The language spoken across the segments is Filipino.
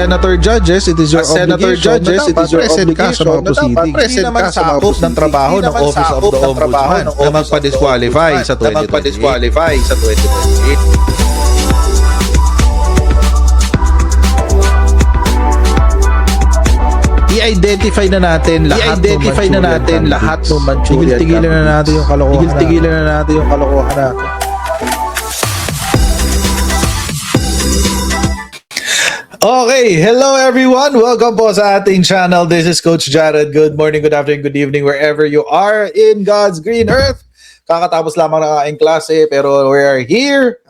senator judges, it is your obligation na dapat present ka sa mga proceedings. Hindi naman sakop ng trabaho ng Office of the Ombudsman na magpa-disqualify sa 2028. I-identify na natin lahat ng Manchurian. Tigilan na natin yung kalokohan. Tigilan na natin yung kalokohan natin. Okay, hello everyone. Welcome po sa ating channel. This is Coach Jared. Good morning, good afternoon, good evening, wherever you are in God's green earth. Kakatapos lamang ng aking klase, pero we are here.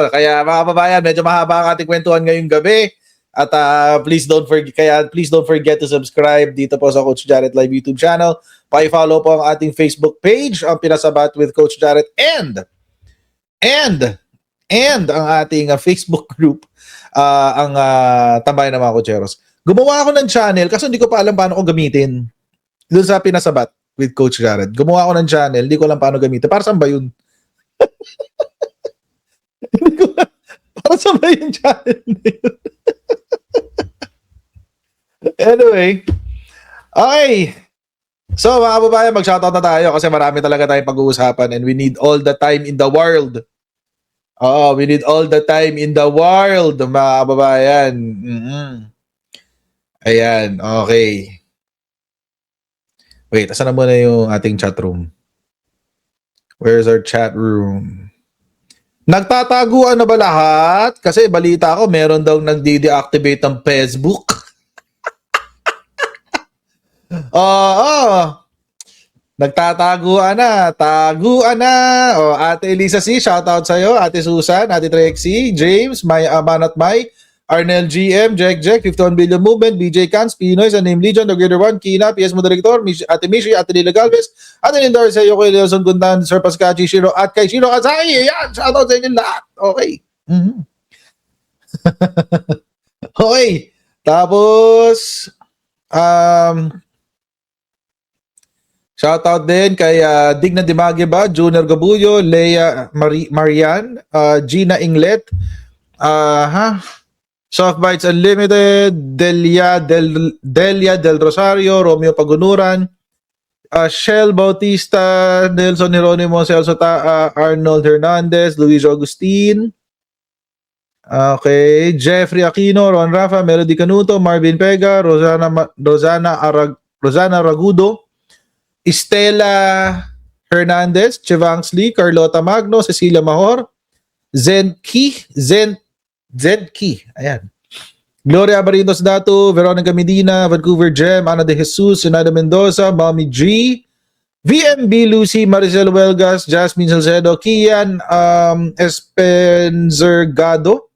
Kaya mga kababayan, medyo mahaba ang ating kwentuhan ngayong gabi. At please don't forget to subscribe dito po sa Coach Jared Live YouTube channel. Pa-follow po ang ating Facebook page, ang Pinasabat with Coach Jared, and ang ating Facebook group, ang Tambayan ng mga Cocheros. Gumawa ako ng channel kasi hindi ko pa alam paano ko gamitin. Doon sa Pinasabat with Coach Jared. Gumawa ako ng channel, hindi ko alam paano gamitin. Para saan ba yun? Para saan ba yung channel na yun? Anyway, okay. So mga kababayan, mag-shoutout na tayo kasi marami talaga tayong pag-uusapan and we need all the time in the world. We need all the time in the world, mga kababayan. Ayan, okay. Wait, asan na muna yung ating chat room? Where's our chat room? Nagtataguan na ba lahat? Kasi balita ko, meron daw nagde-deactivate ng Facebook. Nagtataguan na. Taguan na. Ate Elisa C, shoutout sa'yo. Ate Susan, Ate Trexie, James, Manat May, Arnel GM, Jack, 51 Billion Movement, BJ Cans, Pinoy, sa Name Legion, The Greater One, Kina, PS Moderator, Ate Mishi, Ate Lila Galvez, Ate Lindor, sa iyo, kay Leoson Gundan, Sir Pascachi, Shiro, at kay Shiro Kazaki. Ayan, shoutout sa inyo lahat. Okay. Okay. Tapos, shoutout din kay Digna Dimagiba, Junior Gabuyo, Leia Marian, Gina Inglet, Soft Bites Unlimited, Delia Del Rosario, Romeo Pagunuran, Shell Bautista, Nelson Jeronimo, Celso Arnold Hernandez, Luis Agustin, okay, Jeffrey Aquino, Ron Rafa, Melody Canuto, Marvin Pega, Rosana Ragudo, Estela Hernandez, Chevangs Lee, Carlota Magno, Cecilia Mahor, Zedki, ayan. Gloria Barrientos Dato, Veronica Medina, Vancouver Gem, Ana de Jesus, Sinada Mendoza, Mommy G, VMB Lucy, Maricel Huelgas, Jasmine Salcedo, Kian Espenzer Gado,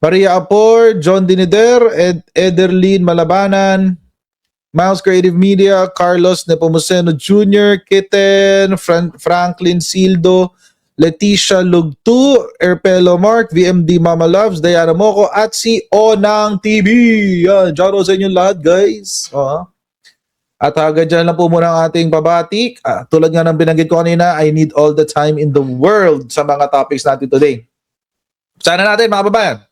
Maria Apor, John Dinider, Ederlyn Malabanan, Miles Creative Media, Carlos Nepomuceno Jr., Kitten, Franklin Sildo, Leticia Lugtu, Erpelo Mark, VMD Mama Loves, Diana Moco, at si Onang TV. Yan, jaro sa inyo lahat, guys. At hanggang dyan lang po muna ang ating pabati. Tulad nga ng binanggit ko kanina, I need all the time in the world sa mga topics natin today. Sana natin, mga babayan.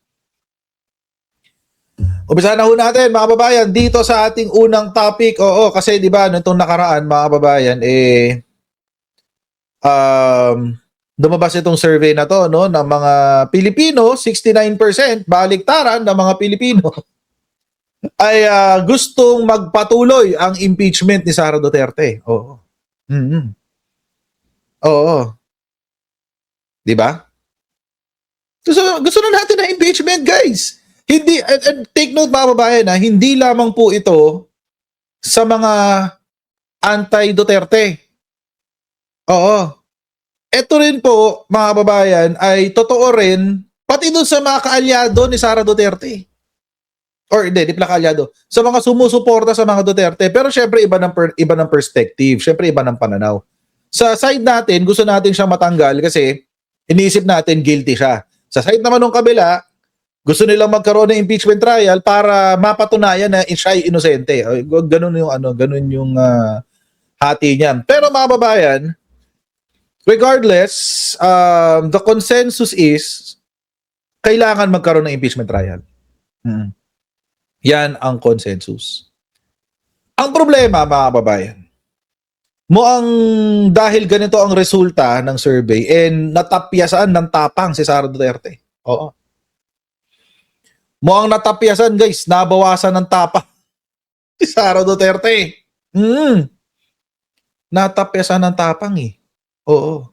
Umpisa na ho natin, mga kababayan, dito sa ating unang topic. Kasi di ba nitong nakaraan, mga kababayan, lumabas itong survey na to, no, ng mga Pilipino, 69% baliktaran ng mga Pilipino ay gustong magpatuloy ang impeachment ni Sara Duterte. Di ba? Gusto na natin ng impeachment, guys. Hindi, and take note mga babayan, hindi lamang po ito sa mga anti-Duterte. Ito rin po, mga babayan, ay totoo rin, pati doon sa mga kaalyado ni Sara Duterte. Or hindi, di pala kaalyado. Sa mga sumusuporta sa mga Duterte. Pero syempre, iba ng perspective. Syempre, iba ng pananaw. Sa side natin, gusto natin siyang matanggal kasi iniisip natin guilty siya. Sa side naman ng kabila, gusto nilang magkaroon ng impeachment trial para mapatunayan na siya ay inosente. Ganun yung hati niyan. Pero mga babayan, regardless, the consensus is kailangan magkaroon ng impeachment trial. Mm. Yan ang consensus. Ang problema, mga kababayan, muang dahil ganito ang resulta ng survey and natapyasan ng tapang si Sara Duterte. Oo. Muang natapyasan, guys, nabawasan ng tapang si Sara Duterte. Natapyasan ng tapang eh. Oo.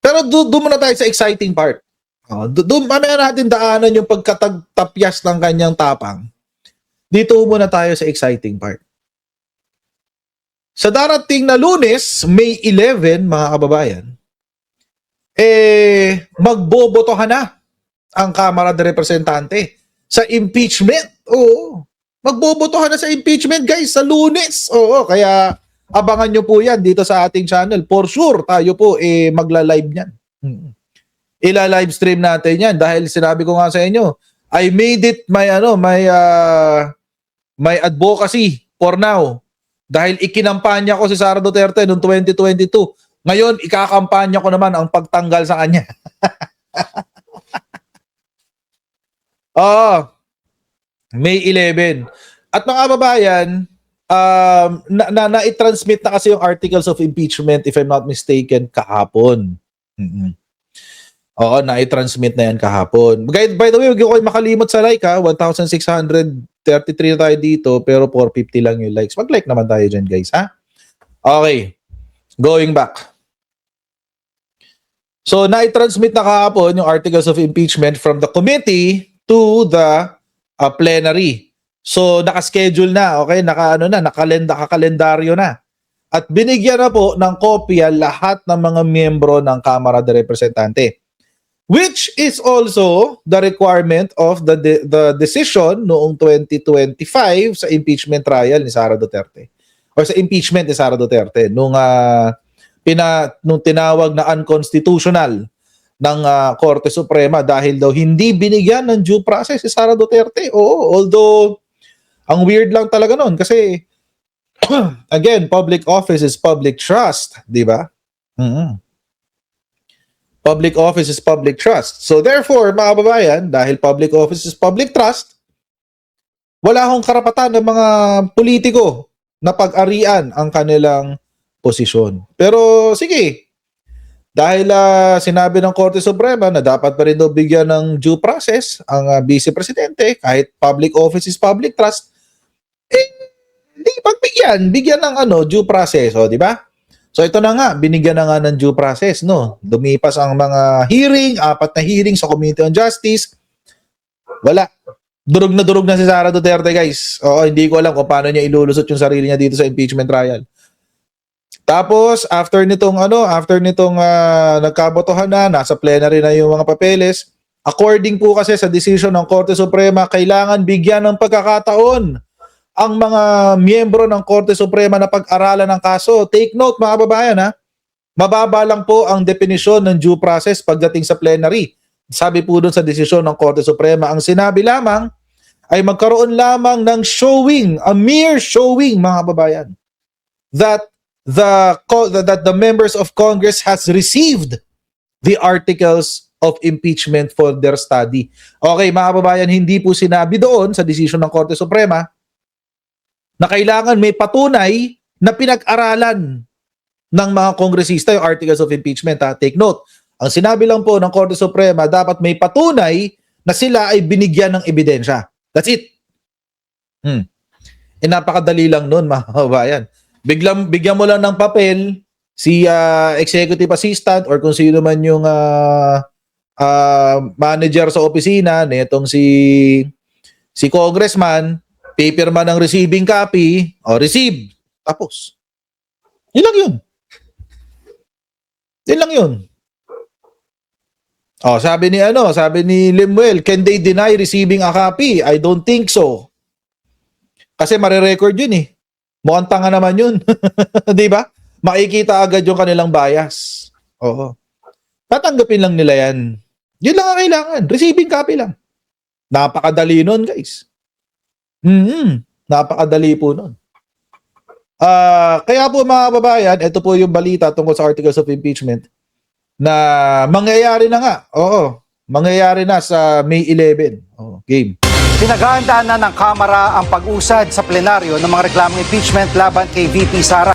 Pero doon muna tayo sa exciting part. Doon mamaya natin daanan yung pagkatapyas ng kanyang tapang. Dito muna tayo sa exciting part. Sa darating na Lunes, May 11, mga kababayan, magbobotohan na ang Kamara de Representante sa impeachment. Oo. Magbobotohan na sa impeachment, guys, sa Lunes. Oo, kaya abangan nyo po yan dito sa ating channel. For sure, tayo po magla-live niyan. Ila-live stream natin yan dahil sinabi ko nga sa inyo, I made it my advocacy for now. Dahil ikinampanya ko si Sara Duterte noong 2022. Ngayon, ikakampanya ko naman ang pagtanggal sa kanya. May 11. At mga kababayan, na-transmit na kasi yung articles of impeachment, if I'm not mistaken, kahapon. Oo, na-transmit na yan kahapon. By the way, huwag ko makalimot sa like ha. 1,633 na tayo dito, pero 450 lang yung likes. Mag-like naman tayo dyan, guys, ha? Okay. Going back. So, na-transmit na kahapon yung articles of impeachment from the committee to the plenary. So, naka-schedule na, okay? Nakalendaryo na. At binigyan na po ng kopya lahat ng mga miyembro ng Kamara de Representante. Which is also the requirement of the decision noong 2025 sa impeachment trial ni Sara Duterte. O sa impeachment ni Sara Duterte nung tinawag na unconstitutional ng Korte Suprema dahil daw hindi binigyan ng due process si Sara Duterte. Oo, although ang weird lang talaga noon kasi again, public office is public trust, di ba? Public office is public trust. So therefore, mga kababayan, dahil public office is public trust, wala akong karapatan ng mga politiko na pag-arian ang kanilang posisyon. Pero sige, dahil sinabi ng Korte Suprema na dapat pa rin daw bigyan ng due process ang Vice Presidente kahit public office is public trust, hindi pagbigyan, bigyan ng due process, di ba? So ito na nga, binigyan na nga ng due process, no? Dumipas ang mga hearing, 4 na hearing sa Committee on Justice. Wala. Durog na si Sara Duterte, guys. Oo, hindi ko alam kung paano niya ilulusot yung sarili niya dito sa impeachment trial. Tapos, after nitong nagkabotohan na, nasa plenary na yung mga papeles, according po kasi sa decision ng Korte Suprema, kailangan bigyan ng pagkakataon ang mga miyembro ng Korte Suprema na pag-aralan ng kaso. Take note, mga kababayan, ha? Mababa lang po ang definisyon ng due process pagdating sa plenary. Sabi po doon sa desisyon ng Korte Suprema, ang sinabi lamang ay magkaroon lamang ng showing, a mere showing, mga kababayan, that the members of Congress has received the articles of impeachment for their study. Okay, mga kababayan, hindi po sinabi doon sa desisyon ng Korte Suprema na kailangan may patunay na pinag-aralan ng mga kongresista yung articles of impeachment. Ha? Take note, ang sinabi lang po ng Korte Suprema, dapat may patunay na sila ay binigyan ng ebidensya. That's it. Napakadali lang nun, mga kababayan. Bigyan mo lang ng papel si executive assistant or kung sino man yung manager sa opisina nitong si congressman, paper man ng receiving copy, o receive. Tapos. Yun lang yun. Yun lang yun. Sabi ni Lemuel, can they deny receiving a copy? I don't think so. Kasi mare-record yun eh. Mukhang tanga naman yun. Di ba? Makikita agad yung kanilang bias. Oo. Tatanggapin lang nila yan. Yun lang ang kailangan. Receiving copy lang. Napakadali nun, guys. Napakadali po nun. Kaya po mga kababayan, ito po yung balita tungkol sa articles of impeachment na mangyayari na nga. Oo. Mangyayari na sa May 11. Game. Pinaghahandaan na ng Kamara ang pag-usad sa plenaryo ng mga reklamong impeachment laban kay VP Sara,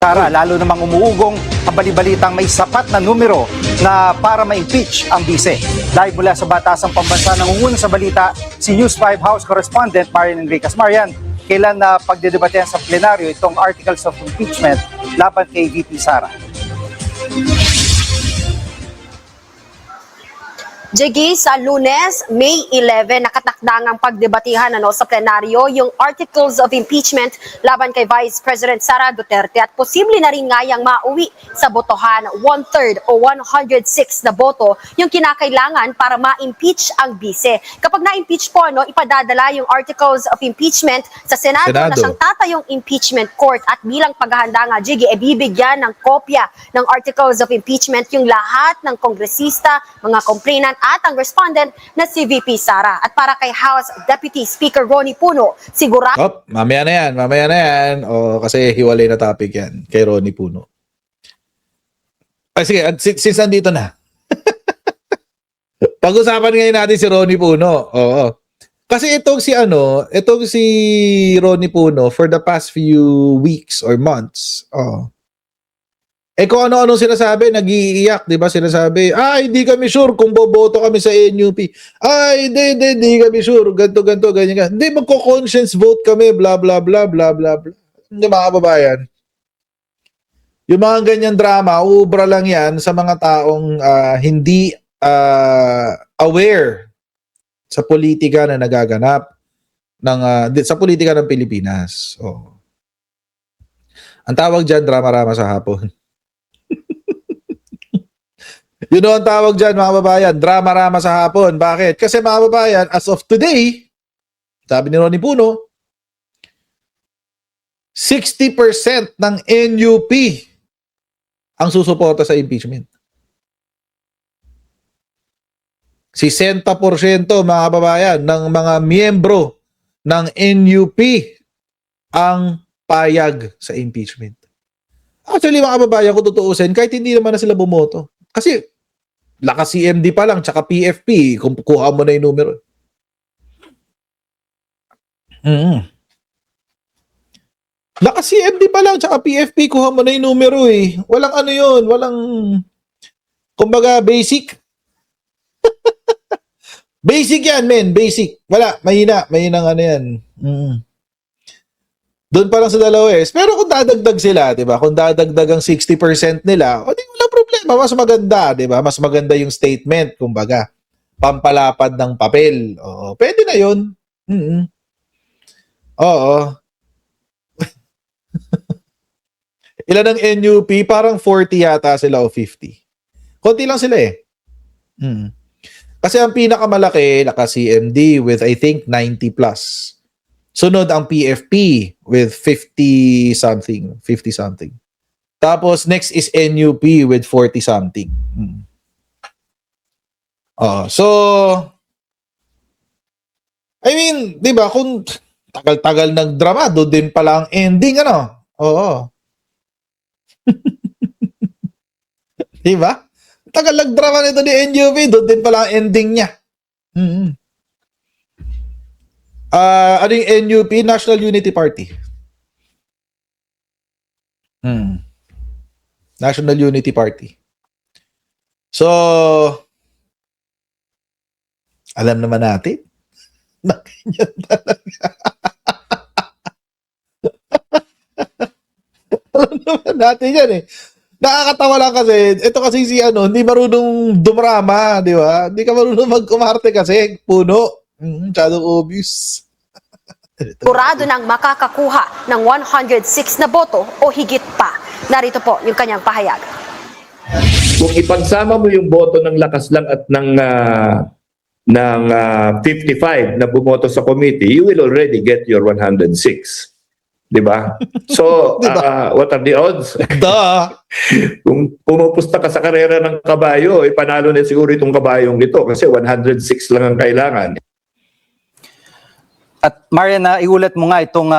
lalo namang umuugong ang balibalitang may sapat na numero na para ma-impeach ang bise. Live mula sa Batasang Pambansa, nangunguna sa balita si News 5 House Correspondent Marian Enriquez. Marian, kailan na pagdedebatehan sa plenaryo itong articles of impeachment laban kay VP Sara? Jiggy, sa Lunes, May 11, nakatakdang ang pagdebatihan sa plenaryo yung articles of impeachment laban kay Vice President Sara Duterte at posible na rin nga yung mauwi sa botohan 1/3 o 106 na boto yung kinakailangan para ma-impeach ang bise. Kapag na-impeach po, ipadadala yung articles of impeachment sa Senado na siyang tatayong impeachment court at bilang paghahanda nga, Jiggy, bibigyan ng kopya ng articles of impeachment yung lahat ng kongresista, mga complainant at ang respondent na si VP Sara. At para kay House Deputy Speaker Ronnie Puno, sigurado... Mamaya na yan. O, kasi hiwalay na topic yan kay Ronnie Puno. Ay, sige, since nandito na. Pag-usapan ngayon natin si Ronnie Puno. Oo. Kasi itong si Ronnie Puno for the past few weeks or months, kung ano-ano sinasabi, nag-iiyak, di ba? Sinasabi, hindi kami sure kung boboto kami sa NUP. Hindi kami sure, ganito, ganyan. Hindi, magko-conscience vote kami, blah, blah, blah, blah, blah, blah. Hindi, mga kababayan. Yung mga ganyan drama, ubra lang yan sa mga taong hindi aware sa politika na nagaganap sa politika ng Pilipinas. Ang tawag dyan, drama-rama sa hapon. Yun ang tawag dyan, mga babayan, drama-rama sa hapon. Bakit? Kasi mga babayan, as of today, sabi ni Ronnie Puno, 60% ng NUP ang susuporta sa impeachment. 60% mga babayan ng mga miyembro ng NUP ang payag sa impeachment. Actually, mga babayan, kung tutuusin, kahit hindi naman na sila bumoto. Kasi lakas CMD pa lang, tsaka PFP, kung kuha mo na yung numero. Lakas CMD pa lang, tsaka PFP, kuha mo na yung numero eh. Walang ano yun, walang, kumbaga, basic. Basic yan, men, basic. Wala, mahinang ano yan. Doon pa lang sa dalawa eh. Pero kung dadagdag sila, di ba? Kung dadagdag ang 60% nila, di wala problema. Mas maganda, di ba? Mas maganda yung statement, kumbaga. Pampalapad ng papel. Oo, pwede na yun. Oo. Ilan ang NUP? Parang 40 yata sila o 50. Konti lang sila eh. Kasi ang pinakamalaki, naka-CMD with I think 90 plus. Sunod ang PFP with 50 something. Tapos next is NUP with 40 something. So I mean, 'di ba, kung tagal-tagal nagdrama, doon din pala ang ending ano. Oo. 'Di ba? Tagal nagdrama nito ni NUP, doon din pala ang ending niya. Ano yung NUP? National Unity Party. National Unity Party. So, alam naman natin na ganyan talaga. Alam naman natin yan eh. Nakakatawa lang kasi, ito kasi hindi marunong dumrama, di ba? Hindi ka marunong mag-umarte kasi, Puno. Masyadong obvious. Sigurado nang makakakuha ng 106 na boto o higit pa. Narito po yung kanyang pahayag. Kung ipagsama mo yung boto ng lakas lang at ng 55 na bumoto sa committee, you will already get your 106. Diba? So, what are the odds? Kung pumupusta ka sa karera ng kabayo, panalo na siguro itong kabayong ito kasi 106 lang ang kailangan. At Marian, iulat mo nga itong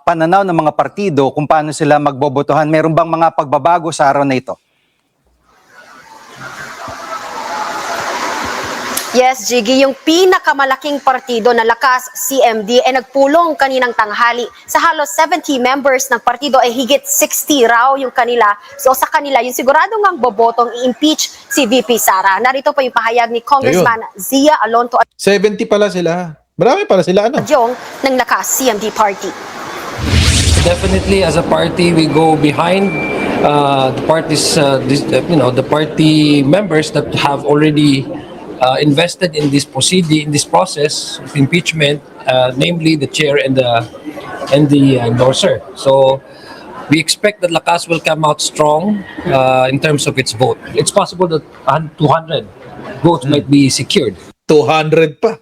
pananaw ng mga partido kung paano sila magbobotohan. Meron bang mga pagbabago sa araw na ito? Yes, Jiggy, yung pinakamalaking partido na lakas, CMD, ay nagpulong kaninang tanghali. Sa halos 70 members ng partido ay higit 60 raw yung kanila. So sa kanila, yung siguradong ang bobotong i-impeach si VP Sara. Narito po yung pahayag ni Congressman Zia Alonto 70 pala sila. Marami pala sila, ano? Adyong ng lakas CMD party. Definitely, as a party, we go behind the parties, the party members that have already invested in this proceeding, in this process of impeachment, namely the chair and the endorser. So we expect that Lakas will come out strong in terms of its vote. It's possible that 200 votes might be secured. 200 pa.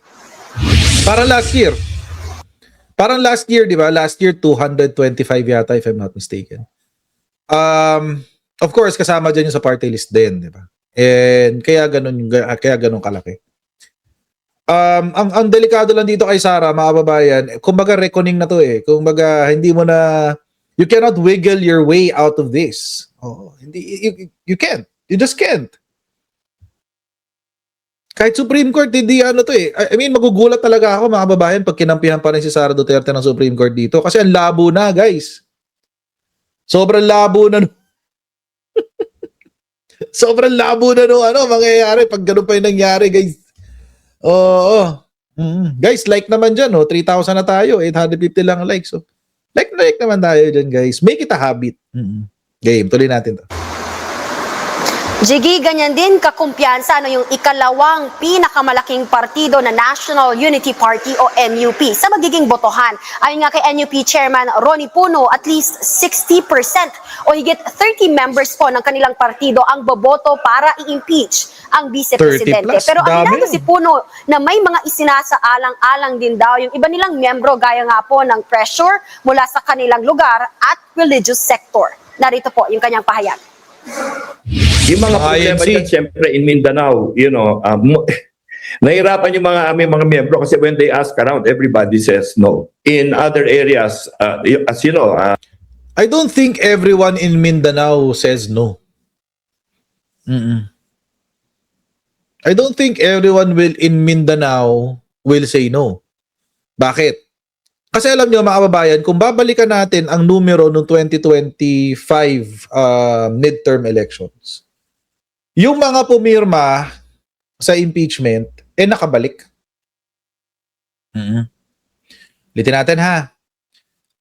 Parang last year. Parang last year, di ba? Last year, 225 yata, if I'm not mistaken. Of course, kasama dyan yung sa party list din, di ba? And kaya ganun kalaki. Ang delikado lang dito kay Sara, mga kababayan, kumbaga reckoning na to eh. Kumbaga, hindi mo na, you cannot wiggle your way out of this. Oh, hindi, you can't. You just can't. Kahit Supreme Court, hindi ano to eh. I mean, magugulat talaga ako mga kababayan pag kinampihan pa rin si Sara Duterte ng Supreme Court dito. Kasi ang labo na, guys. Sobrang labo na. Sobrang labo na mangyayari pag ganun pa yung nangyari, guys. Oo. Guys, like naman dyan, 3,000 na tayo. 850 lang likes. So, like naman tayo dyan, guys. Make it a habit. Game, tuloy natin to. Jiggy, ganyan din kakumpiyansa yung ikalawang pinakamalaking partido na National Unity Party o NUP sa magiging botohan. Ayon nga kay NUP Chairman Ronnie Puno, at least 60% o higit 30 members po ng kanilang partido ang boboto para i-impeach ang vice-presidente. 30+, Pero aminado dami. si Puno na may mga isinasaalang-alang din daw yung iba nilang membro gaya nga po ng pressure mula sa kanilang lugar at religious sector. Narito po yung kanyang pahayag. Yung mga problema INC. dyan, siyempre, in Mindanao, nahirapan yung aming mga miyembro kasi when they ask around, everybody says no. In other areas, as you know, I don't think everyone in Mindanao says no. I don't think everyone in Mindanao will say no. Bakit? Kasi alam nyo mga kababayan, kung babalikan natin ang numero noong 2025 midterm elections, yung mga pumirma sa impeachment, nakabalik. Ulitin natin ha.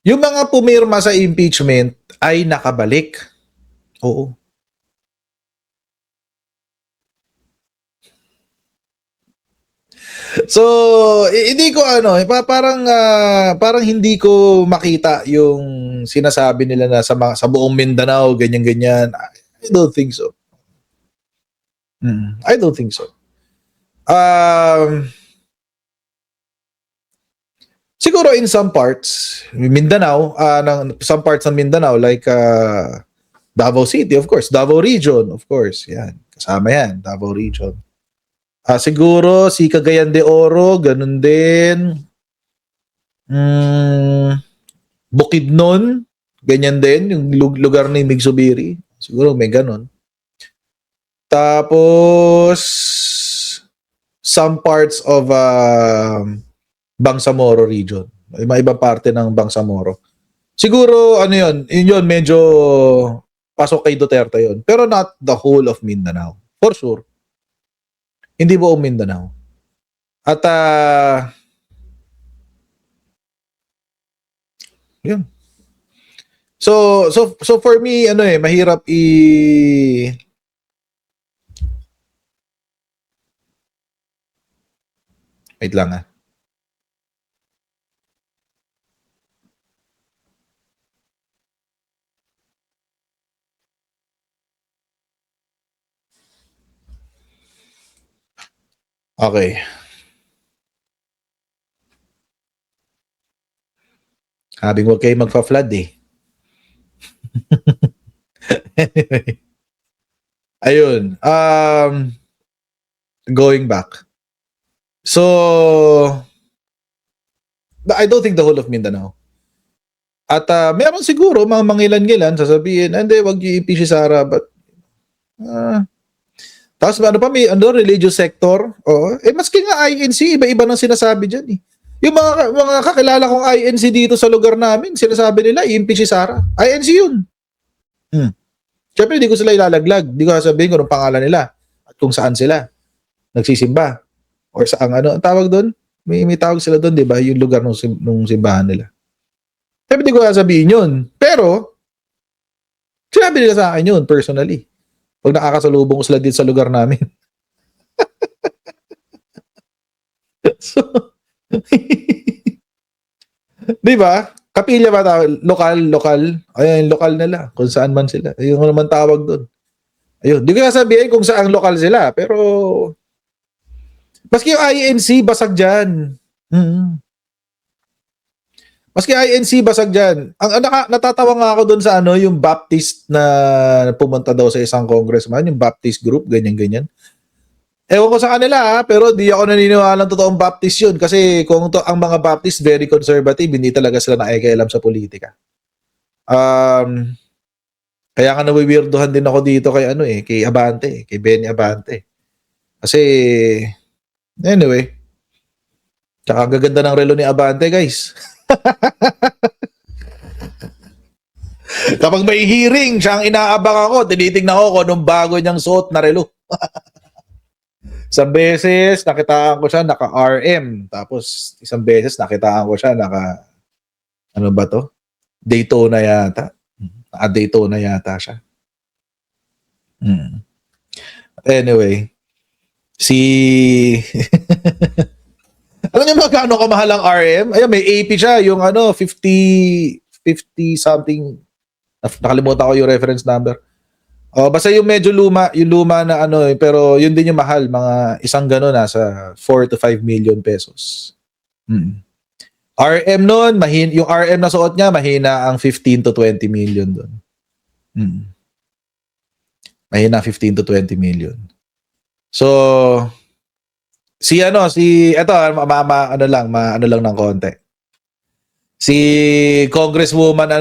Yung mga pumirma sa impeachment ay nakabalik. Oo. So, hindi ko parang hindi ko makita yung sinasabi nila na sa buong Mindanao ganyan-ganyan. I don't think so. I don't think so. Siguro in some parts, Mindanao, some parts ng Mindanao like Davao City, of course, Davao Region, of course. Yan, kasama yan, Davao Region. Siguro si Cagayan de Oro, ganun din. Bukidnon, ganyan din, yung lugar ni Migsubiri. Siguro may ganun. Tapos, some parts of Bangsamoro region. May ibang parte ng Bangsamoro. Siguro, yun medyo pasok kay Duterte yun. Pero not the whole of Mindanao. For sure. Hindi buong Mindanao. At yun. So for me mahirap wait lang ah. Okay. Habing huwag kayo magpa-flood eh. Anyway. Ayun. Going back. So, I don't think the whole of Mindanao. At meron siguro mga mangilan-ngilan sasabihin, hindi, wag i-impeach si Sara, but Tapos ano pa, may ano, religious sector. Oo. Eh, maski nga INC, iba-iba nang sinasabi dyan eh. Yung mga kakilala kong INC dito sa lugar namin, sinasabi nila, i-impeach si Sara. INC yun. Siyempre, hindi ko sila ilalaglag. Hindi ko sasabihin kung anong pangalan nila at kung saan sila nagsisimba. Or saan ano, ang tawag doon? May tawag sila doon, di ba? Yung lugar nung simbahan nila. Siyempre, hindi ko sasabihin yun. Pero, sinabi nila sa akin yun, personally. Pag nakakasalubong ko sila dito sa lugar namin. So, di ba? Kapilya ba tawag? Lokal. Ayun, lokal nila. Kung saan man sila. Ayun naman tawag doon. Ayun. Di ko sasabihin kung saan lokal sila. Pero, maski yung INC, basag dyan. Maski INC, basag dyan. Natatawa nga ako doon sa ano, yung Baptist na pumunta daw sa isang congressman, yung Baptist group, ganyan-ganyan. Ewan ko sa kanila pero di ako naniniwala ng totoong Baptist yun kasi kung ang mga Baptist very conservative, hindi talaga sila nakikialam sa politika. Kaya nga nawiwirduhan din ako dito kay Abante, kay Benny Abante. Kasi anyway, tsaka ang gaganda ng relo ni Abante, guys. Kapag may hearing, siya ang inaabang ako, tinitingnan ko kung anong bago niyang suot na relo. Isang beses, nakitaan ko siya naka-RM. Tapos, isang beses, nakitaan ko siya ano ba to? Daytona yata. Naka-Daytona yata siya. Anyway, alam niyo magkano kamahal ang RM? Ayun, may AP siya, yung 50 something. Nakalimutan ko yung reference number. Basta yung medyo luma na pero yun din yung mahal, mga isang gano'n nasa 4 to 5 million pesos. RM noon, yung RM na suot niya, mahina ang 15 to 20 million doon. Mahina 15 to 20 million. So, eto, ano lang ng konti. Si Congresswoman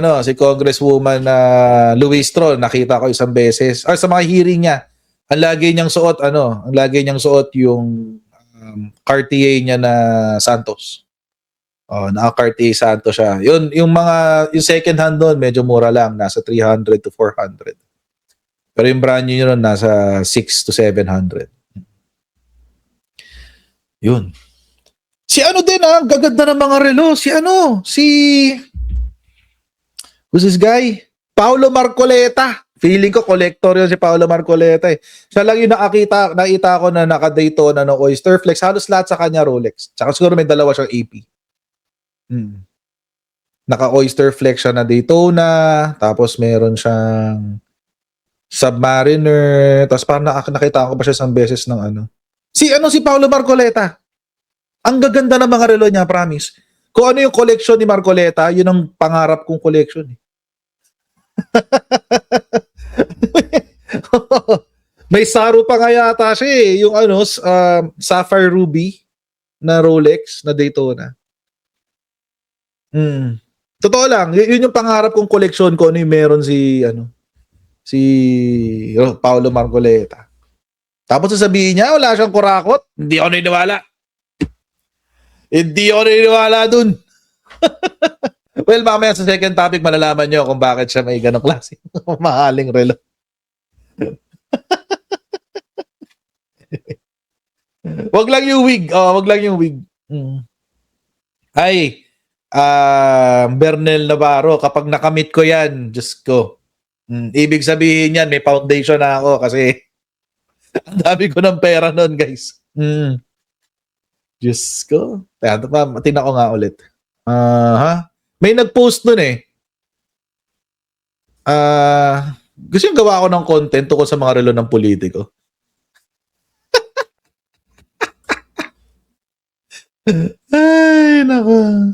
Luis Tron, nakita ko isang beses sa mga hearing niya. Ang lagi niyang suot yung Cartier niya na Santos. Naka-Cartier Santos siya. Yung second hand doon medyo mura lang, nasa 300 to 400. Pero yung brand new yun nasa 6 to 700. Yun. Si din gaganda ng mga relo. Who's this guy? Paolo Marcoleta. Feeling ko collector yun si Paolo Marcoleta eh. Siya lang yung nakita ko na naka-Daytona ng Oyster Flex. Halos lahat sa kanya Rolex. Tsaka siguro may dalawa siyang AP. Naka-Oyster Flex siya na Daytona. Tapos meron siyang Submariner. Tapos parang nakita ko pa siya isang beses ng Si Paolo Marcoleta. Ang gaganda ng mga relo niya, promise. Kung ano yung collection ni Marcoleta, yun ang pangarap kong collection. May Saru pa nga yata siya eh. Yung Sapphire Ruby na Rolex na Daytona. Totoo lang, yun yung pangarap kong collection ko ano yung meron si Paolo Marcoleta. Tapos sasabihin niya, wala siyang kurakot. Hindi ako naniniwala. Hindi ako naniniwala dun. Well, mamaya sa second topic, malalaman nyo kung bakit siya may ganong klase. Mahaling relo. Wag lang yung wig. Wag lang yung wig. Ay, Bernel Navarro, kapag nakamit ko yan, Diyos ko. Ibig sabihin yan, may foundation na ako kasi ang dami ko ng pera nun, guys. Diyos ko. Tingnan ko nga ulit. May nag-post nun eh. Gusto yung gawa ko ng content tungkol sa mga relo ng politiko. Ay, nako.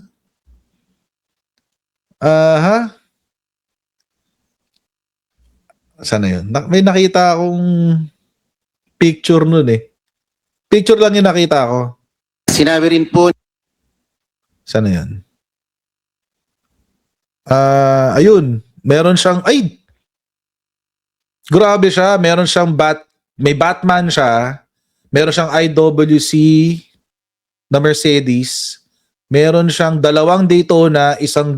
Sana yun? May nakita akong picture nun eh. Picture lang yung nakita ko. Sinabi rin po. Sana yun? Ayun. Meron siyang, grabe siya. Meron siyang may Batman siya, meron siyang IWC na Mercedes, meron siyang 2 Daytona, isang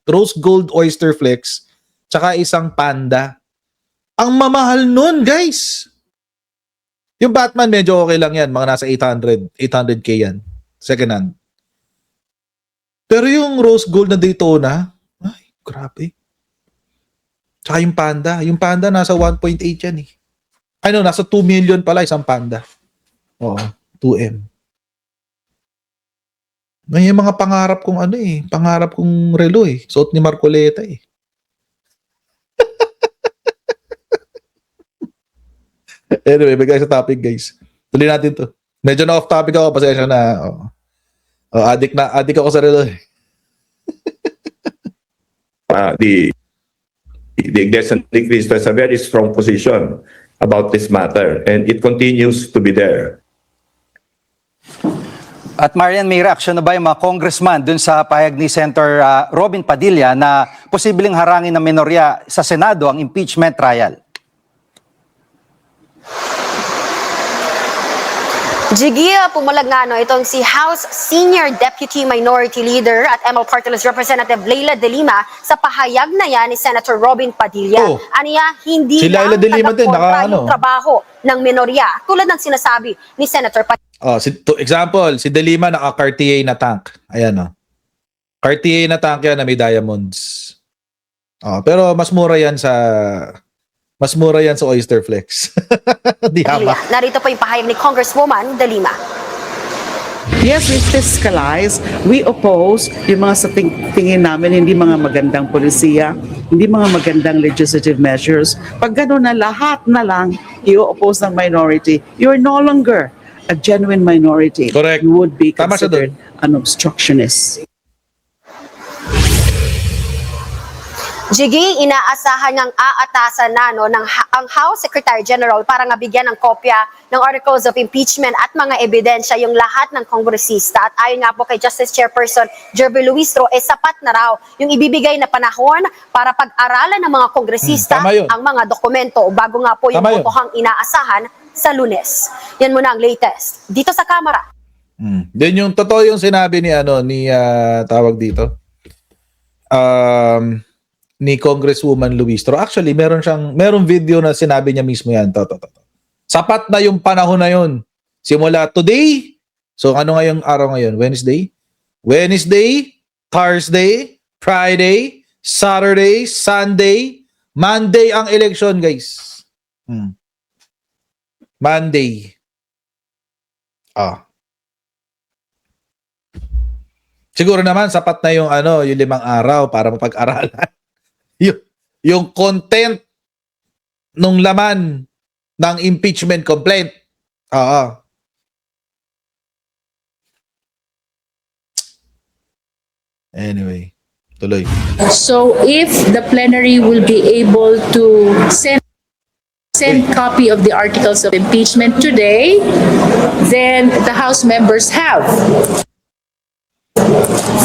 rose gold Oyster Flex, tsaka isang Panda. Ang mamahal nun, guys. Yung Batman medyo okay lang yan, mga nasa 800k yan, second hand. Pero yung rose gold na Daytona, ay, grabe. Tsaka yung Panda nasa 1.8 yan eh. Ay no, nasa 2 million pala isang Panda. Oo, 2M. May mga pangarap kong pangarap kong relo eh. Suot ni Marcoleta eh. Anyway, bigay sa topic guys. Tuloy natin to. Medyo na off topic ako, pasensya na. Addict ako sa relo eh. The Iglesia ni Cristo has a very strong position about this matter, and it continues to be there. At Marian, may reaksyon na ba yung mga congressman dun sa pahayag ni Senator Robin Padilla na posibleng harangin ng minorya sa Senado ang impeachment trial? Jiggy, pumalag nga itong si House Senior Deputy Minority Leader at ML Party List Representative Leila De Lima sa pahayag na yan ni Senator Robin Padilla. Oh. Aniya, hindi Si Leila De Lima din, taga-kontra yung trabaho ng minorya, tulad ng sinasabi ni Senator Padilla. Example, si De Lima naka-Cartier na tank. Ayan Cartier na tank yan na may diamonds. Pero mas mura yan sa Oyster Flex. Di hama. Narito po yung pahayag ni Congresswoman De Lima. Yes, we fiscalize, we oppose yung mga sa tingin namin hindi mga magandang polisiya, hindi mga magandang legislative measures. Pag gano'n na lahat na lang i-oppose ng minority, you're no longer a genuine minority. Correct. You would be Tama siya considered an obstructionist. Jiggy, inaasahan ngang aatasan na ang House Secretary General para nga bigyan ng kopya ng articles of impeachment at mga ebidensya yung lahat ng kongresista. At ayon nga po kay Justice Chairperson Jerby Luistro, sapat na raw yung ibibigay na panahon para pag-aralan ng mga kongresista ang mga dokumento bago nga po yung botohang inaasahan sa Lunes. Yan muna ang latest dito sa Kamara. Then yung totoo yung sinabi ni tawag dito. Ni Congresswoman Luistro. Actually, meron video na sinabi niya mismo yan. Sapat na yung panahon na yun. Simula today. So ano ngayong araw ngayon? Wednesday, Thursday, Friday, Saturday, Sunday, Monday ang election, guys. Monday. Siguro naman sapat na yung yung 5 araw para mapag-aralan. yung content nung laman ng impeachment complaint. Anyway, tuloy. So if the plenary will be able to send copy of the articles of impeachment today, then the House members have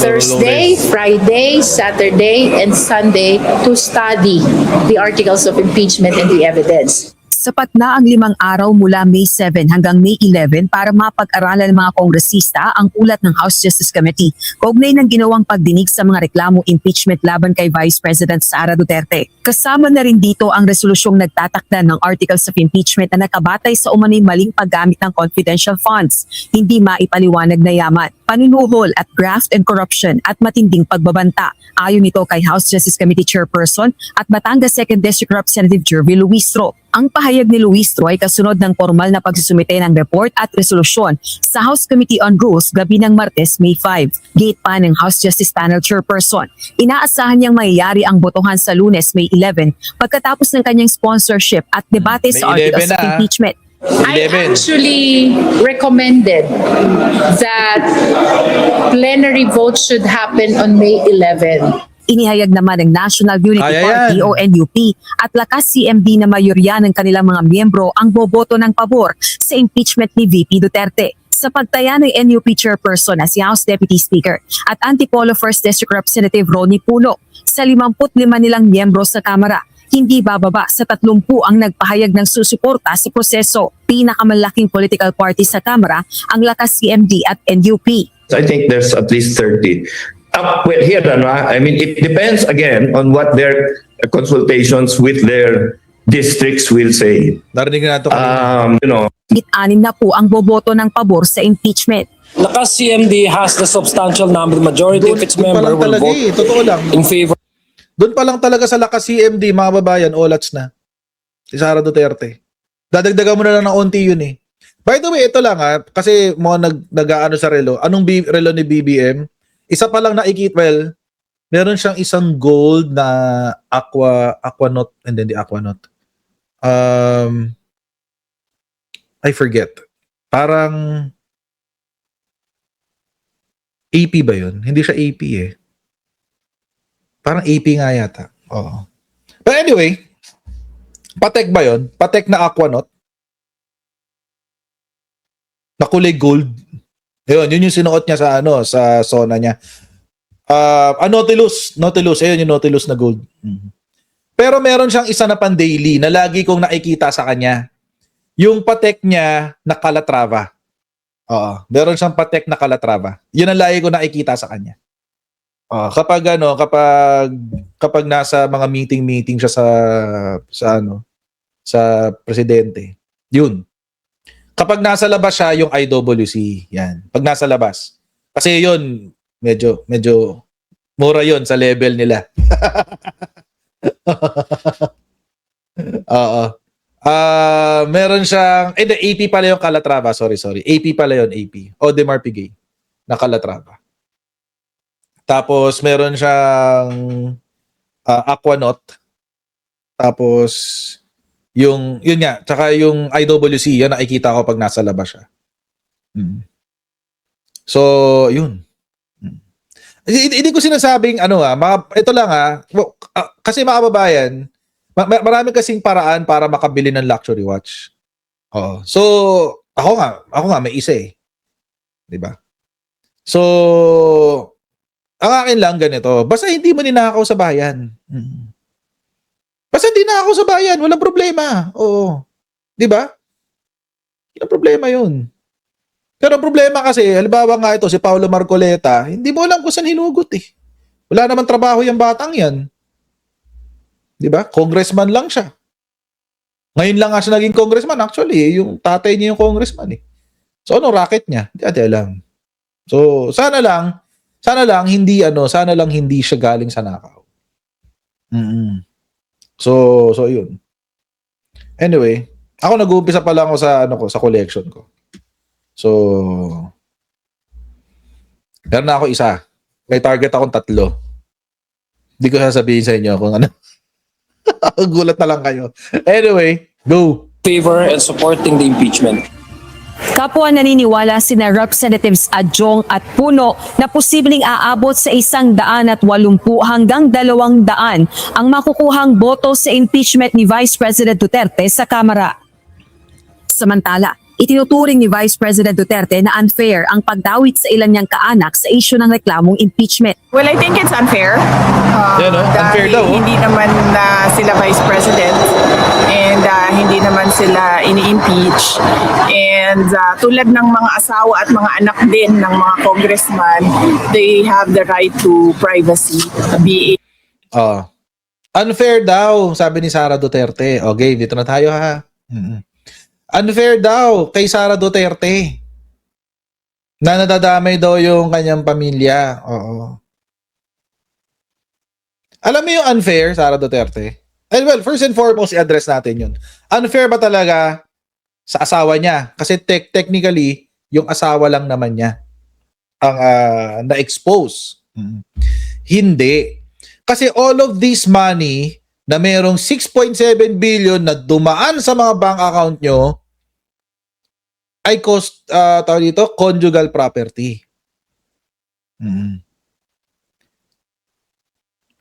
Thursday, Friday, Saturday, and Sunday to study the articles of impeachment and the evidence. Sapat na ang 5 araw mula May 7 hanggang May 11 para mapag-aralan ng mga kongresista ang ulat ng House Justice Committee kaugnay ng ginawang pagdinig sa mga reklamo impeachment laban kay Vice President Sara Duterte. Kasama na rin dito ang resolusyong nagtatakda ng articles of impeachment na nakabatay sa umano'y maling paggamit ng confidential funds, hindi maipaliwanag na yaman, panunuhol at graft and corruption at matinding pagbabanta. Ayon nito kay House Justice Committee Chairperson at Batangas 2nd District Representative Jerby Luistro. Ang pahayag ni Luistro ay kasunod ng formal na pagsusumite ng report at resolusyon sa House Committee on Rules gabi ng Martes, May 5. Gate pa ng House Justice Panel Chairperson. Inaasahan niyang mayayari ang botohan sa Lunes, May 11 pagkatapos ng kanyang sponsorship at debate sa articles of impeachment. I actually recommended that plenary vote should happen on May 11. Inihayag naman ng National Unity Party o NUP at Lakas CMD na mayorya ng kanilang mga miyembro ang boboto ng pabor sa impeachment ni VP Duterte. Sa pagtaya ng NUP Chairperson na si House Deputy Speaker at Antipolo 1st District Representative Ronnie Puno sa 55 nilang miyembro sa Kamara, hindi bababa sa 30 ang nagpahayag ng susuporta sa proseso. Pinakamalaking political party sa Kamara ang Lakas CMD at NUP. I think there's at least 30. Well, here, I mean, it depends again on what their consultations with their districts will say. Narinig na ito. You know, Git-anim na po ang boboto ng pabor sa impeachment. Lakas CMD has the substantial number, the majority of its Doon pa member lang will talaga vote eh. Totoo lang. in favor. Doon pa lang talaga sa Lakas CMD, mga babayan, olats na. Si Sara Duterte. Dadagdagan mo na lang ng onti yun eh. By the way, ito lang kasi mga nag-aano sa relo. Anong relo ni BBM? Isa pa lang nakikita, well, meron siyang isang gold na aquanaut, and then the aquanaut. I forget. Parang AP ba yun? Hindi siya AP eh. Parang AP nga yata. Oo. But anyway, Patek ba yun? Patek na aquanaut? Na kulay gold. Yun yung sinuot niya sa sa sona niya. Nautilus. Ayun yung Nautilus na gold. Pero meron siyang isa na pan-daily na lagi kong nakikita sa kanya. Yung Patek niya na Calatrava. Oo. Meron siyang Patek na Calatrava. Yun ang lagi ko nakikita sa kanya. Kapag nasa mga meeting siya sa presidente. Yun. Kapag nasa labas siya, yung IWC. Yan. Pag nasa labas. Kasi yun, medyo mura yun sa level nila. Oo. Meron siyang AP pala yung Calatrava, sorry. AP pala yun, AP. Audemars Piguet na Calatrava. Tapos meron siyang aquanaut. Tapos yun nga, tsaka yung IWC, yan nakikita ko pag nasa labas siya. So, yun. Hindi ko sinasabing ito lang kasi mga kababayan, marami kasing paraan para makabili ng luxury watch. Oo. So, ako nga may isa eh. 'Di ba? So, ang akin lang ganito, basta hindi mo ninakaw sa bayan. Basta hindi ninakaw sa bayan, walang problema. Oo. 'Di ba? Walang problema 'yun. Pero ang problema kasi, halimbawa nga ito, si Paolo Marcoleta, hindi mo alam kung saan hinugot eh. Wala naman trabaho yung batang yan. Di ba? Congressman lang siya. Ngayon lang nga siya naging congressman. Actually, yung tatay niya yung congressman eh. So ano racket niya? Hindi natin alam. So sana lang hindi siya galing sa nakaw. So yun. Anyway, ako nag-uumpisa pa lang ako sa collection ko. So, meron na ako isa. May target akong 3. Hindi ko sasabihin sa inyo kung ano. Gulat na lang kayo. Anyway, go. Favor and supporting the impeachment. Kapwa naniniwala sina Representatives Adjong at Puno na posibleng aabot sa 180 hanggang 200 ang makukuhang boto sa impeachment ni Vice President Duterte sa Kamara. Samantala, itinuturing ni Vice President Duterte na unfair ang pagdawit sa ilan niyang kaanak sa isyu ng reklamong impeachment. Well, I think it's unfair. Unfair Dahil daw. hindi naman sila Vice President and hindi naman sila ini-impeach. And tulad ng mga asawa at mga anak din ng mga congressman, they have the right to privacy. Unfair daw, sabi ni Sara Duterte. Okay, dito na tayo ha. Unfair daw kay Sara Duterte na nadadamay daw yung kanyang pamilya. Oo. Alam mo yung unfair, Sara Duterte? Well, first and foremost, i-address natin yun. Unfair ba talaga sa asawa niya? Kasi technically, yung asawa lang naman niya ang na-expose. Hindi. Kasi all of this money na merong 6.7 billion na dumaan sa mga bank account nyo ay conjugal property.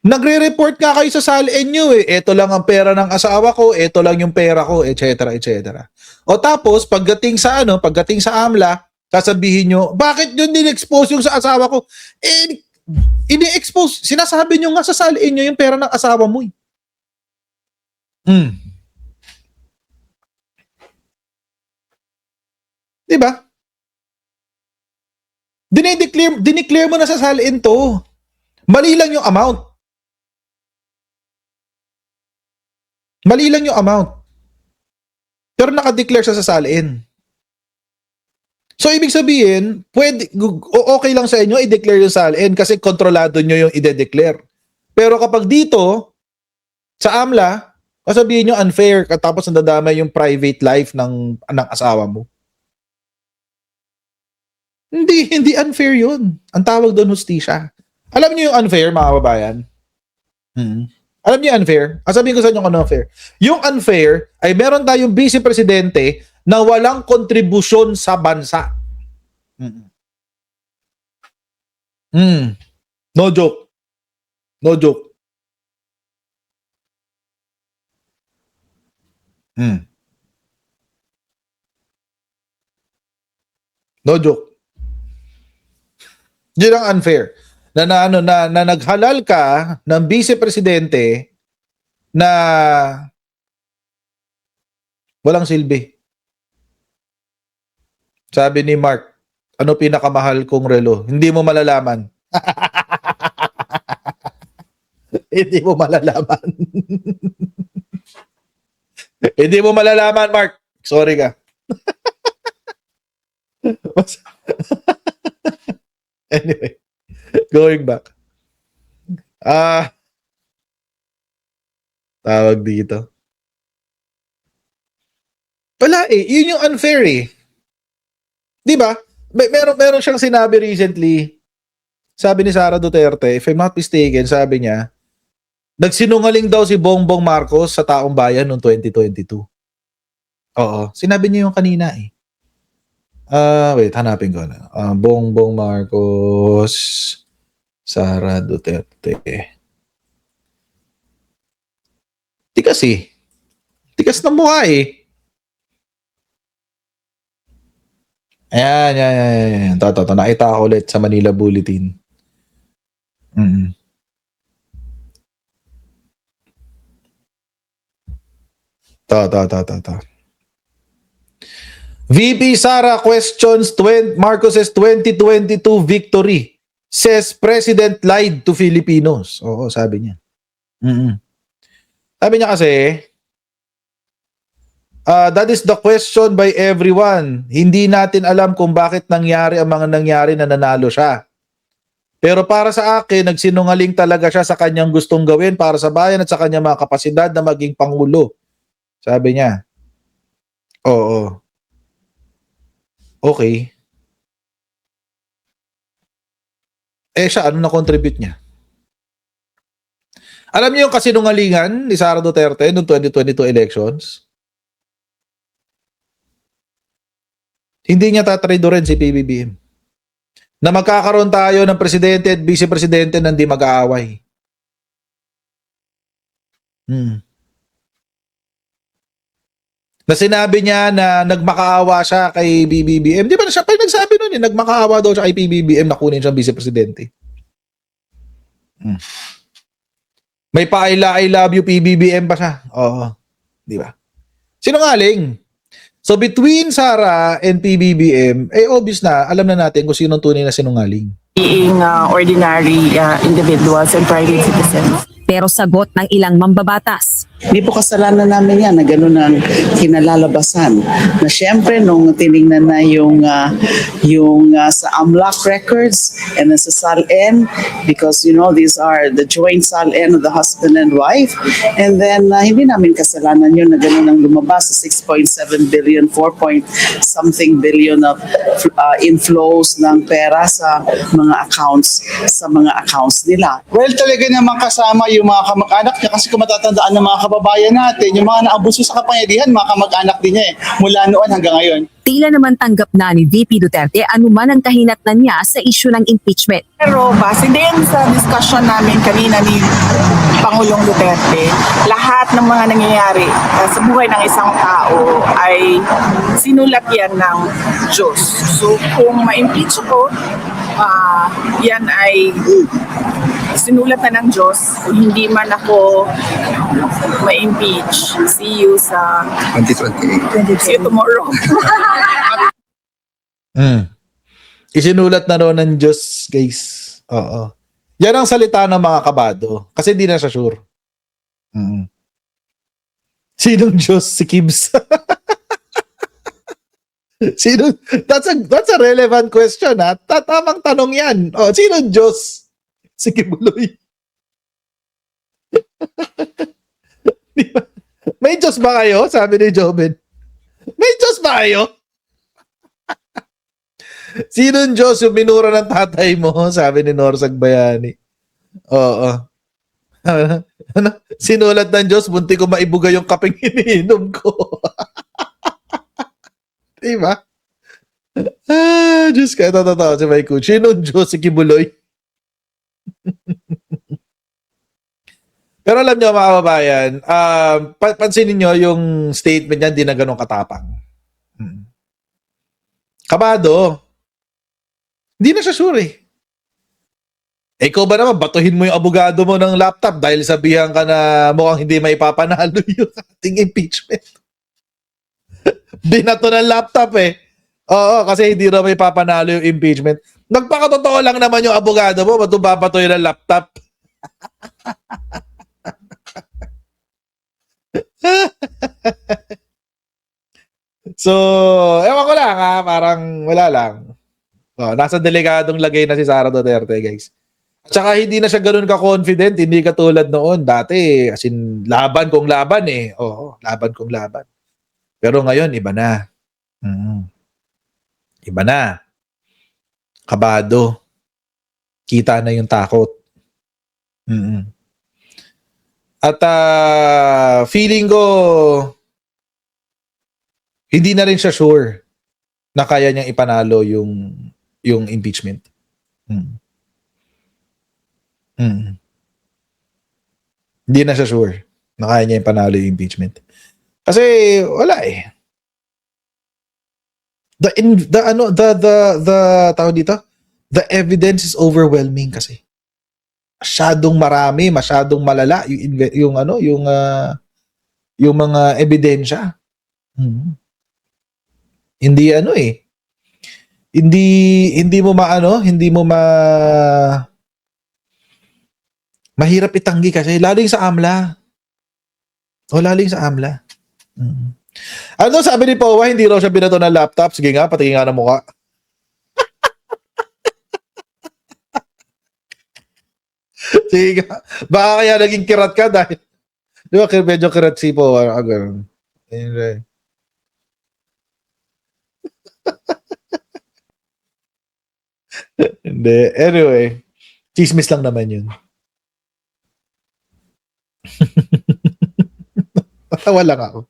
Nagre-report nga kayo sa SALN nyo eh. Ito lang ang pera ng asawa ko, ito lang yung pera ko, etc. O tapos, pagdating sa AMLA, sasabihin nyo, bakit nyo din-expose yung sa asawa ko? Ini-expose, sinasabi nyo nga sa SALN nyo yung pera ng asawa mo eh. Mm. Diba? Dineclare mo na sa salin to. Mali lang yung amount. Mali lang yung amount. Pero nakadeclare siya sa salin. So, ibig sabihin, okay lang sa inyo i-declare yung salin kasi kontrolado nyo yung i-declare. Pero kapag dito, sa AMLA, sabihin nyo unfair tapos nadadamay yung private life ng asawa mo. Hindi unfair yun. Ang tawag doon, hustisya. Alam niyo yung unfair, mga kababayan? Alam niyo yung unfair? Sabihin ko sa inyo kung ano unfair. Yung unfair ay meron tayong vice presidente na walang kontribusyon sa bansa. No joke. No joke. No joke. Yun ang unfair. Na naghalal ka ng vice-presidente na walang silbi. Sabi ni Mark, ano pinakamahal kong relo? Hindi mo malalaman. Hindi mo malalaman. Hindi mo malalaman, Mark. Sorry ka. Anyway, going back. Tawag dito. Wala yun yung unfair Di ba? Meron siyang sinabi recently. Sabi ni Sara Duterte, if I'm not mistaken, sabi niya, nagsinungaling daw si Bongbong Marcos sa taong bayan noong 2022. Oo, sinabi niya yung kanina wait, hanapin ko na. Bongbong Marcos, Sara Duterte. Tikas Tikas ng mukha Ayan. Ito. Nakita ko ulit sa Manila Bulletin. Ito. VP Sara questions Marcos's 2022 victory. Says President lied to Filipinos. Oo, sabi niya. Sabi niya kasi, that is the question by everyone. Hindi natin alam kung bakit nangyari ang mga nangyari na nanalo siya. Pero para sa akin, nagsinungaling talaga siya sa kanyang gustong gawin para sa bayan at sa kanyang mga kapasidad na maging pangulo. Sabi niya. Oo. Okay. Siya, ano na-contribute niya? Alam niyo yung kasinungalingan ni Sara Duterte noong 2022 elections? Hindi niya tatradorin si PBBM. Na magkakaroon tayo ng presidente at vice-presidente na hindi mag-aaway. Na sinabi niya na nagmakaawa siya kay PBBM. Di ba siya pa nagsabi nun nagmakaawa daw siya kay PBBM na kunin siyang vice-presidente. May pa-I love you PBBM pa siya. Oo. Di ba? Sinungaling. So between Sara and PBBM, obvious na, alam na natin kung sino tunay na sinungaling. Being ordinary individuals and private citizens. Pero sagot ng ilang mambabatas. Hindi po kasalanan namin yan na gano'n ang kinalalabasan. Na syempre, nung tinignan na yung sa AMLAC records and sa SALN, because these are the joint SALN of the husband and wife, and then hindi namin kasalanan yun na gano'n ang lumabas sa 6.7 billion, 4-point-something billion of inflows ng pera sa mga accounts nila. Well, talaga naman kasama yung mga kamag-anak niya kasi kung matatandaan ng mga kababayan natin, yung mga naabuso sa kapangyarihan, mga kamag-anak din niya mula noon hanggang ngayon. Tila naman tanggap na ni VP Duterte anuman ang kahinatnan niya sa isyu ng impeachment. Pero base din sa discussion namin kanina ni Pangulong Duterte, lahat ng mga nangyayari sa buhay ng isang tao ay sinulat yan ng Diyos. So kung ma-impeach ako, yan ay sinulat na ng Diyos, hindi man ako ma-impeach. See you sa 2028. see you tomorrow. Isinulat na raw ng Diyos, guys. Oo. Yan ang salita ng mga kabado. Kasi hindi na siya sure. Sinong Diyos? Si Kibbs. Sino? That's a relevant question, ha? Tamang tanong yan. Oh, sinong Diyos? Si Kibuloy. May Diyos ba kayo? Sabi ni Joben. May Diyos ba kayo? Sinong Diyos yung minura ng tatay mo? Sabi ni Norsag Bayani. Oo. Ano? Sinulat ng Diyos, bunti ko maibuga yung kapeng iniinom ko. Diba? Diyos ka, totoo si Maiku. Sinong Diyos si Kibuloy? Pero alam nyo, mga kababayan, pansinin nyo yung statement niya, hindi na ganun katapang. Kabado. Hindi na siya sure eh. Ikaw ba naman, batuhin mo yung abogado mo ng laptop dahil sabihan ka na mukhang hindi maipapanalo yung ating impeachment. Binato ng laptop eh. Oo, kasi hindi na maipapanalo yung impeachment. Nagpakatotoo lang naman yung abogado mo, ba't babatuhin ng laptop? So, ewan ko lang ha, parang wala lang. Nasa delikadong lagay na si Sara Duterte, guys. At saka hindi na siya ganoon ka-confident, hindi katulad noon. Dati, as in, laban kong laban eh. Oo, laban kong laban. Pero ngayon, iba na. Iba na. Kabado. Kita na yung takot. At feeling ko, hindi na rin siya sure na kaya niyang ipanalo yung impeachment. Hindi na siya sure na kaya niya ipanalo yung impeachment. Kasi wala eh. The tawag dito, the evidence is overwhelming kasi. Masyadong marami, masyadong malala yung mga ebidensya. Hindi hindi mo mahirap itanggi kasi lalo yung sa AMLA. Lalo yung sa AMLA. Ano sabi ni Powa, hindi raw siya binato ng laptop. Sige nga, patingin nga ng mukha. Sige nga. Baka kaya naging kirat ka dahil di ba medyo kirat si Powa. Ganun. Anyway. Hindi. Anyway. Chismis lang naman yun. Natawa lang ako.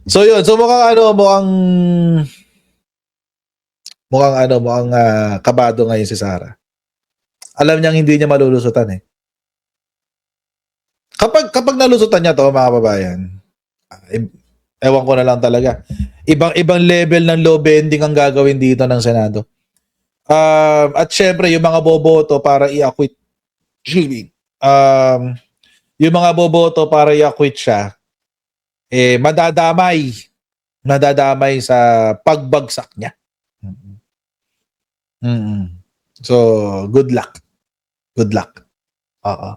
So yun, so mukhang kabado ngayon si Sara. Alam niyang hindi niya malulusutan eh. Kapag nalusutan niya to, mga kababayan, ewan ko na lang talaga. Ibang level ng low bending ang gagawin dito ng Senado. At syempre, yung mga boboto para i-acquit yung mga boboto para i-acquit siya, madadamay sa pagbagsak niya. So, good luck. Oo.